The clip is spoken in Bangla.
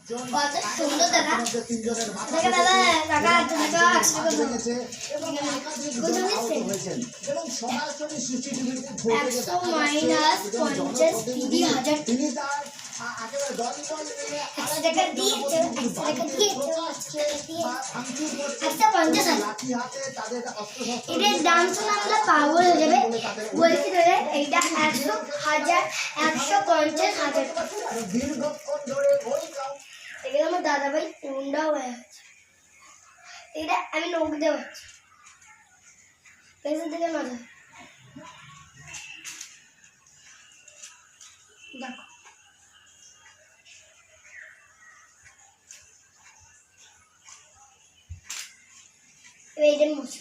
কত সুন্দর দাদা দেখে দাদা কাকা তুমি তো আশীর্বাদ এবং সরাসরি সিসিটিভিতে 100 মাইনাস 50 30,000 তিনি তার একেবারে দল মিলে 100 টাকা দিয়েছে 100 টাকা দিয়েছে 150 লাঠি হাতে তাদের অস্ত্রশস্ত্র এটার দাম শুনে আমরা পাগল হয়ে যাবে বলছি ধরে এইটা 100,000 150,000 দীর্ঘক্ষণ ধরে ওই এগুলো আমার দাদা ভাই টুন্ডাও হয়ে আছে এটা আমি নখ দেওয়া পেছন থেকে মজা দেখো এইটা মুছে